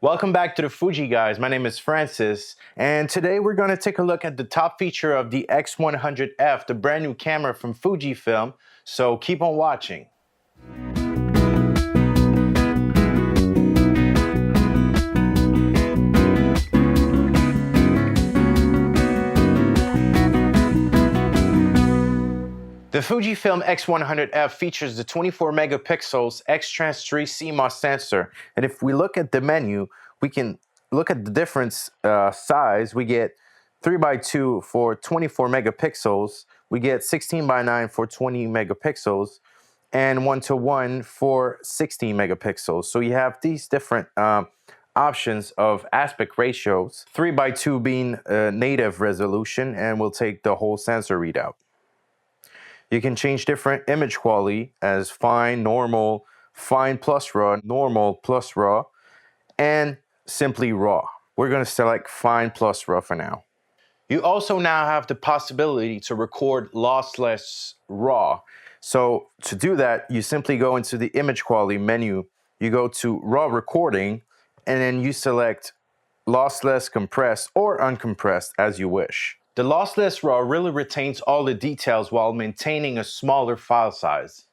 Welcome back to the Fuji Guys. My name is Francis, and today we're going to take a look at the top feature of the X100F, the brand new camera from Fujifilm, so keep on watching. The Fujifilm X100F features the 24 megapixels X-Trans 3 CMOS sensor, and if we look at the menu, we can look at the difference size. We get 3x2 for 24 megapixels, we get 16x9 for 20 megapixels, and 1:1 for 16 megapixels. So you have these different options of aspect ratios, 3x2 being native resolution, and we'll take the whole sensor readout. You can change different image quality as fine, normal, fine plus raw, normal plus raw, and simply raw. We're going to select fine plus raw for now. You also now have the possibility to record lossless RAW. So to do that, you simply go into the image quality menu, you go to raw recording, and then you select lossless, compressed, or uncompressed as you wish. The lossless RAW really retains all the details while maintaining a smaller file size.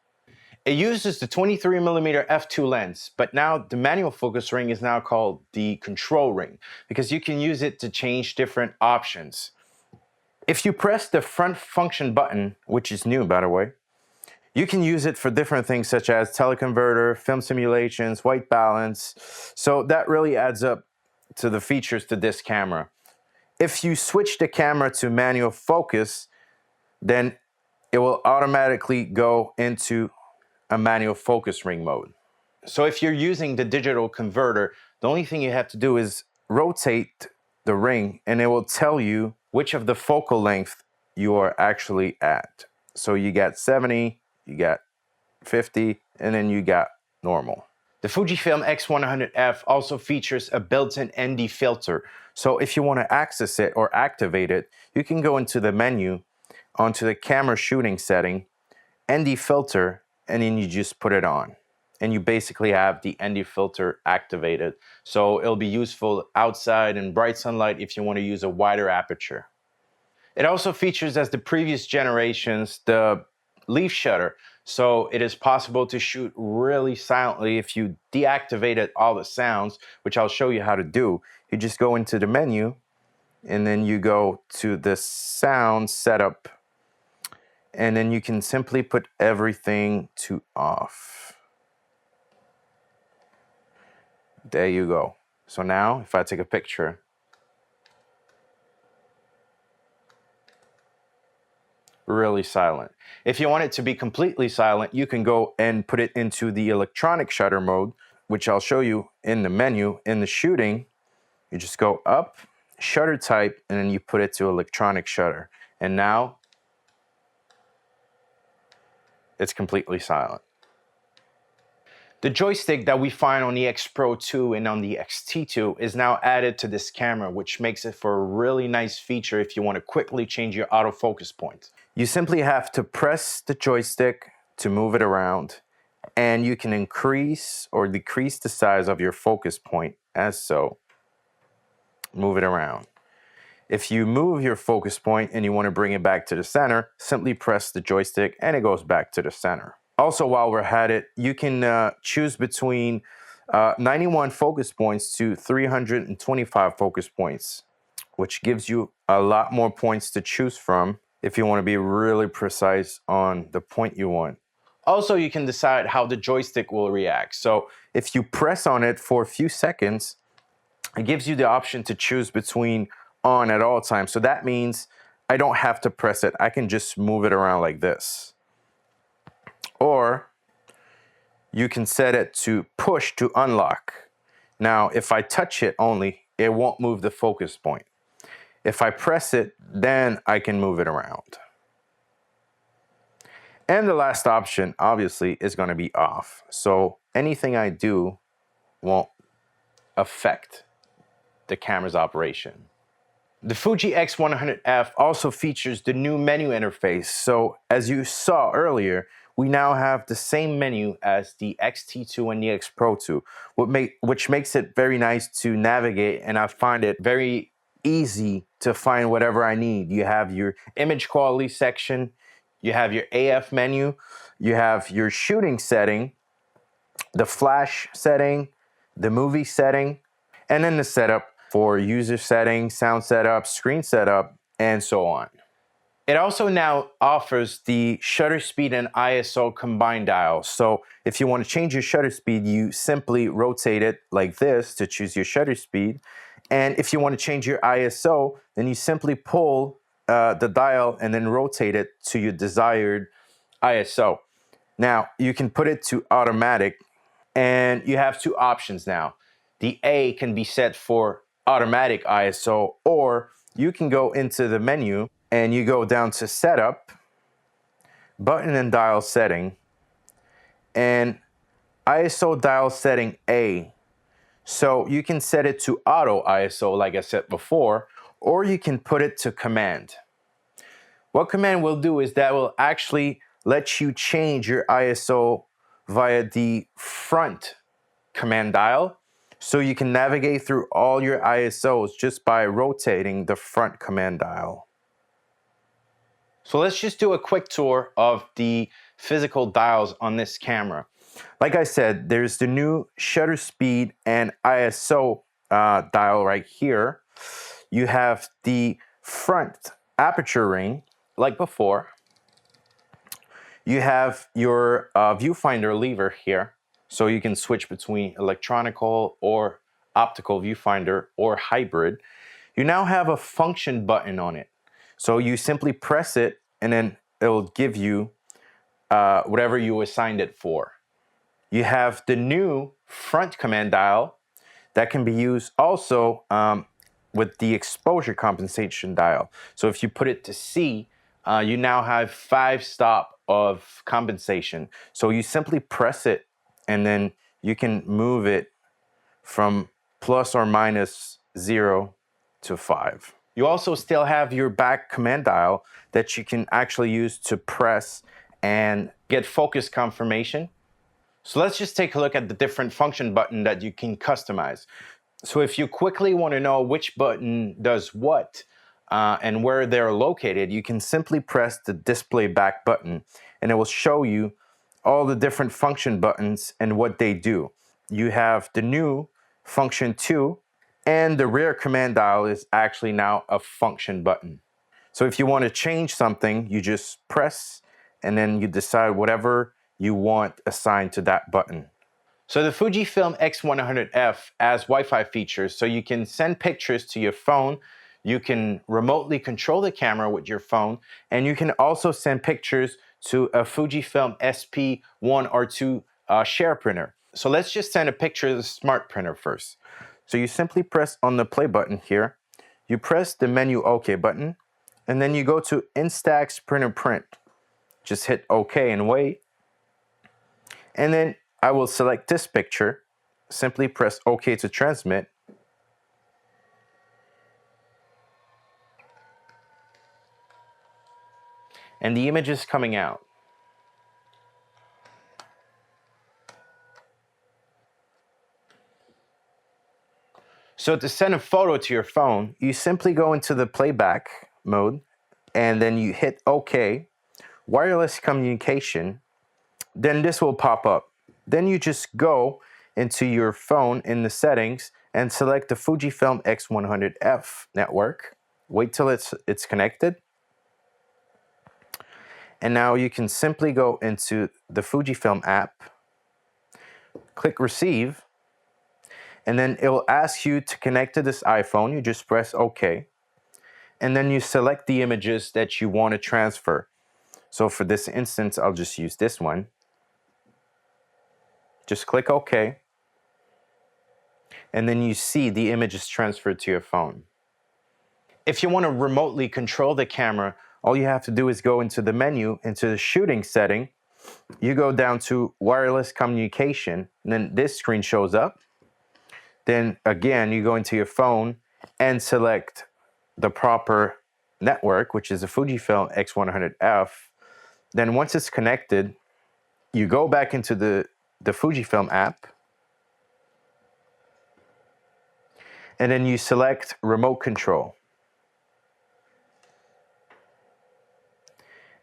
It uses the 23mm f2 lens, but now the manual focus ring is now called the control ring because you can use it to change different options. If you press the front function button, which is new by the way, you can use it for different things such as tele-converter, film simulations, white balance. So that really adds up to the features to this camera. If you switch the camera to manual focus, then it will automatically go into a manual focus ring mode. So if you're using the digital converter, the only thing you have to do is rotate the ring and it will tell you which of the focal length you are actually at. So you got 70, you got 50, and then you got normal. The Fujifilm X100F also features a built-in ND filter. So if you want to access it or activate it, you can go into the menu, onto the camera shooting setting, ND filter, and then you just put it on. And you basically have the ND filter activated. So it'll be useful outside in bright sunlight if you want to use a wider aperture. It also features, as the previous generations, the leaf shutter. So it is possible to shoot really silently if you deactivated all the sounds, which I'll show you how to do. You just go into the menu and then you go to the sound setup and then you can simply put everything to off. There you go. So now if I take a picture, really silent. If you want it to be completely silent, you can go and put it into the electronic shutter mode, which I'll show you in the menu. In the shooting, you just go up, shutter type, and then you put it to electronic shutter. And now it's completely silent. The joystick that we find on the X Pro 2 and on the X-T2 is now added to this camera, which makes it for a really nice feature if you want to quickly change your autofocus point. You simply have to press the joystick to move it around, and you can increase or decrease the size of your focus point as so. Move it around. If you move your focus point and you want to bring it back to the center, simply press the joystick and it goes back to the center. Also, while we're at it, you can choose between 91 focus points to 325 focus points, which gives you a lot more points to choose from if you want to be really precise on the point you want. Also, you can decide how the joystick will react. So if you press on it for a few seconds, it gives you the option to choose between on at all times. So that means I don't have to press it. I can just move it around like this. Or you can set it to push to unlock. Now, if I touch it only, it won't move the focus point. If I press it, then I can move it around. And the last option, obviously, is going to be off. So anything I do won't affect the camera's operation. The Fuji X100F also features the new menu interface. So as you saw earlier, we now have the same menu as the X-T2 and the X Pro 2, which makes it very nice to navigate, and I find it very easy to find whatever I need. You have your image quality section, you have your AF menu, you have your shooting setting, the flash setting, the movie setting, and then the setup for user settings, sound setup, screen setup, and so on. It also now offers the shutter speed and ISO combined dial. So if you want to change your shutter speed, you simply rotate it like this to choose your shutter speed. And if you want to change your ISO, then you simply pull the dial and then rotate it to your desired ISO. Now, you can put it to automatic, and you have two options now. The A can be set for automatic ISO, or you can go into the menu and you go down to setup, button and dial setting, and ISO dial setting A. So you can set it to auto ISO like I said before, or you can put it to command. What command will do is that will actually let you change your ISO via the front command dial. So you can navigate through all your ISOs just by rotating the front command dial. So let's just do a quick tour of the physical dials on this camera. Like I said, there's the new shutter speed and ISO dial right here. You have the front aperture ring, like before. You have your viewfinder lever here, so you can switch between electronical or optical viewfinder or hybrid. You now have a function button on it. So you simply press it and then it will give you whatever you assigned it for. You have the new front command dial that can be used also with the exposure compensation dial. So if you put it to C, you now have 5 stop of compensation. So you simply press it and then you can move it from plus or minus 0 to 5. You also still have your back command dial that you can actually use to press and get focus confirmation. So let's just take a look at the different function button that you can customize. So if you quickly want to know which button does what and where they're located, you can simply press the display back button and it will show you all the different function buttons and what they do. You have the new function 2, and the rear command dial is actually now a function button. So if you want to change something, you just press and then you decide whatever you want assigned to that button. So the Fujifilm X100F has Wi-Fi features, so you can send pictures to your phone, you can remotely control the camera with your phone, and you can also send pictures to a Fujifilm SP1 or 2 share printer. So let's just send a picture to the smart printer first. So you simply press on the play button here, you press the menu OK button, and then you go to Instax Printer Print. Just hit OK and wait. And then I will select this picture, simply press OK to transmit. And the image is coming out. So to send a photo to your phone, you simply go into the playback mode and then you hit OK, wireless communication, then this will pop up. Then you just go into your phone in the settings and select the Fujifilm X100F network. Wait till it's connected. And now you can simply go into the Fujifilm app, click receive, and then it will ask you to connect to this iPhone. You just press OK. And then you select the images that you want to transfer. So for this instance, I'll just use this one. Just click OK. And then you see the image is transferred to your phone. If you want to remotely control the camera, all you have to do is go into the menu, into the shooting setting. You go down to wireless communication, and then this screen shows up. Then again, you go into your phone and select the proper network, which is a Fujifilm X100F. Then once it's connected, you go back into the Fujifilm app, and then you select remote control.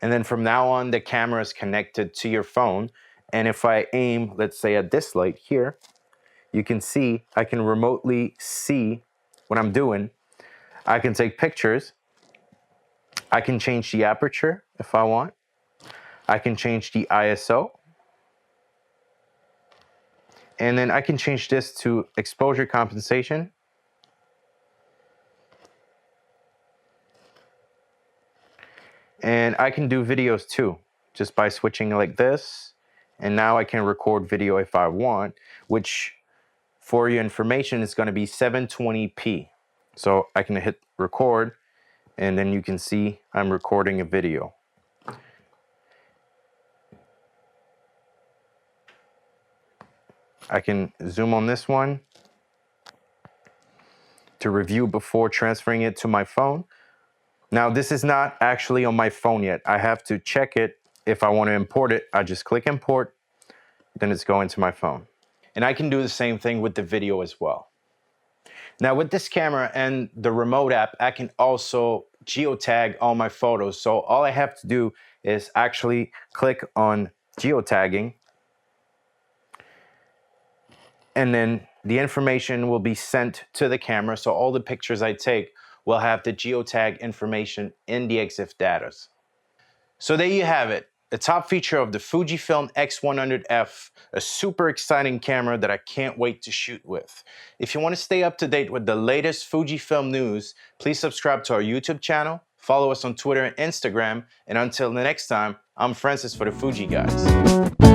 And then from now on, the camera is connected to your phone. And if I aim, let's say at this light here, you can see I can remotely see what I'm doing. I can take pictures. I can change the aperture if I want. I can change the ISO. And then I can change this to exposure compensation. And I can do videos too, just by switching like this. And now I can record video if I want, which for your information is going to be 720p. So I can hit record, and then you can see I'm recording a video. I can zoom on this one to review before transferring it to my phone. Now, this is not actually on my phone yet. I have to check it. If I want to import it, I just click import, then it's going to my phone. And I can do the same thing with the video as well. Now, with this camera and the remote app, I can also geotag all my photos. So all I have to do is actually click on geotagging, and then the information will be sent to the camera. So all the pictures I take will have the geotag information in the EXIF data. So there you have it, the top feature of the Fujifilm X100F, a super exciting camera that I can't wait to shoot with. If you want to stay up to date with the latest Fujifilm news, please subscribe to our YouTube channel, follow us on Twitter and Instagram, and until the next time, I'm Francis for the Fuji Guys.